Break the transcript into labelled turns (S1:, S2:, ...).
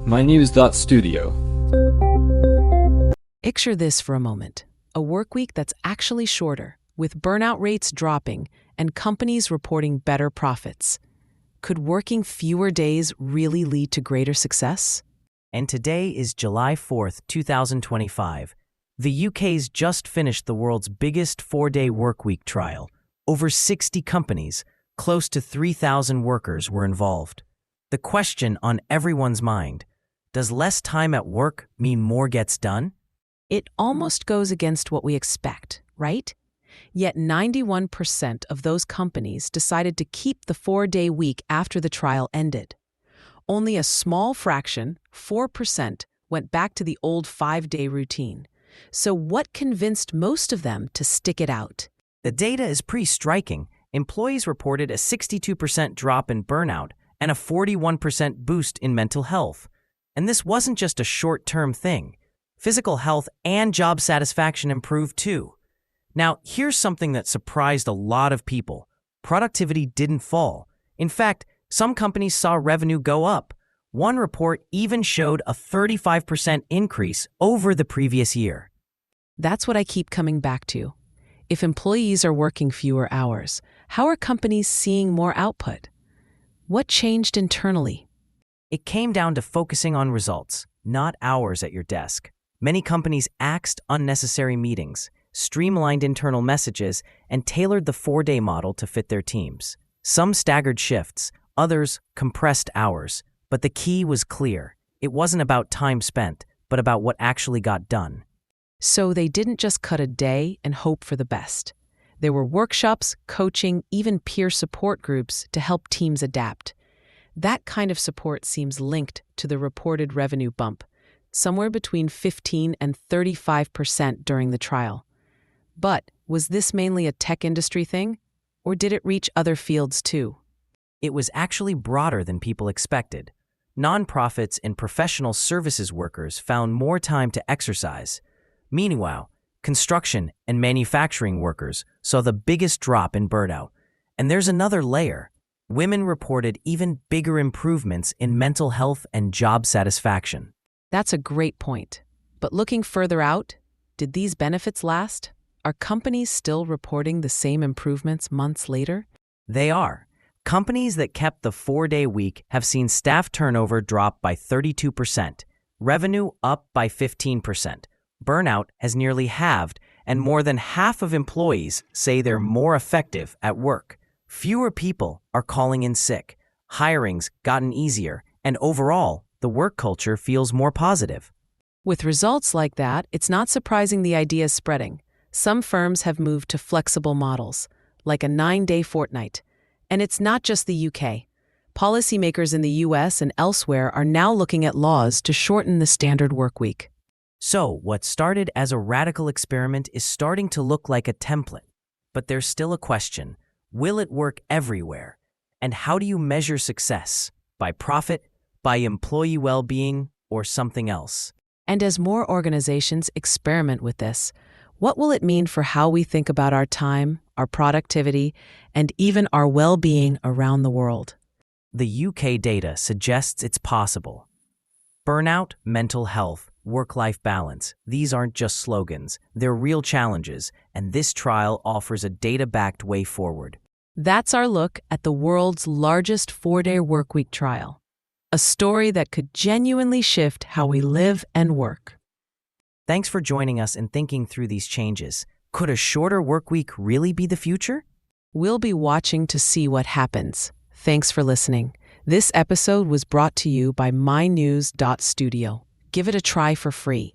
S1: mynews.studio.
S2: Picture this for a moment. A work week that's actually shorter, with burnout rates dropping and companies reporting better profits. Could working fewer days really lead to greater success?
S3: And today is July 4th, 2025. The UK's just finished the world's biggest 4-day workweek trial. Over 60 companies, close to 3,000 workers were involved. The question on everyone's mind, does less time at work mean more gets done?
S2: It almost goes against what we expect, right? Yet 91% of those companies decided to keep the 4-day week after the trial ended. Only a small fraction, 4%, went back to the old 5-day routine. So what convinced most of them to stick it out?
S3: The data is pretty striking. Employees reported a 62% drop in burnout and a 41% boost in mental health. And this wasn't just a short-term thing. Physical health and job satisfaction improved too. Now, here's something that surprised a lot of people. Productivity didn't fall. In fact, some companies saw revenue go up. One report even showed a 35% increase over the previous year.
S2: That's what I keep coming back to. If employees are working fewer hours, how are companies seeing more output? What changed internally?
S3: It came down to focusing on results, not hours at your desk. Many companies axed unnecessary meetings, streamlined internal messages, and tailored the 4-day model to fit their teams. Some staggered shifts, others compressed hours. But the key was clear. It wasn't about time spent, but about what actually got done.
S2: So they didn't just cut a day and hope for the best. There were workshops, coaching, even peer support groups to help teams adapt. That kind of support seems linked to the reported revenue bump, somewhere between 15 and 35% during the trial. But was this mainly a tech industry thing, or did it reach other fields too?
S3: It was actually broader than people expected. Nonprofits and professional services workers found more time to exercise. Meanwhile, construction and manufacturing workers saw the biggest drop in burnout. And there's another layer. Women reported even bigger improvements in mental health and job satisfaction.
S2: That's a great point. But looking further out, did these benefits last? Are companies still reporting the same improvements months later?
S3: They are. Companies that kept the 4-day week have seen staff turnover drop by 32%, revenue up by 15%. Burnout has nearly halved, and more than half of employees say they're more effective at work. Fewer people are calling in sick, hiring's gotten easier, and overall, the work culture feels more positive.
S2: With results like that, it's not surprising the idea is spreading. Some firms have moved to flexible models, like a 9-day fortnight. And it's not just the UK. Policymakers in the US and elsewhere are now looking at laws to shorten the standard work week.
S3: So, what started as a radical experiment is starting to look like a template. But there's still a question. Will it work everywhere? And how do you measure success? By profit, by employee well-being, or something else?
S2: And as more organizations experiment with this, what will it mean for how we think about our time, our productivity, and even our well-being around the world?
S3: The UK data suggests it's possible. Burnout, mental health, work-life balance, these aren't just slogans, they're real challenges, and this trial offers a data-backed way forward.
S2: That's our look at the world's largest 4-day workweek trial, a story that could genuinely shift how we live and work.
S3: Thanks for joining us and thinking through these changes. Could a shorter workweek really be the future?
S2: We'll be watching to see what happens. Thanks for listening. This episode was brought to you by mynews.studio. Give it a try for free.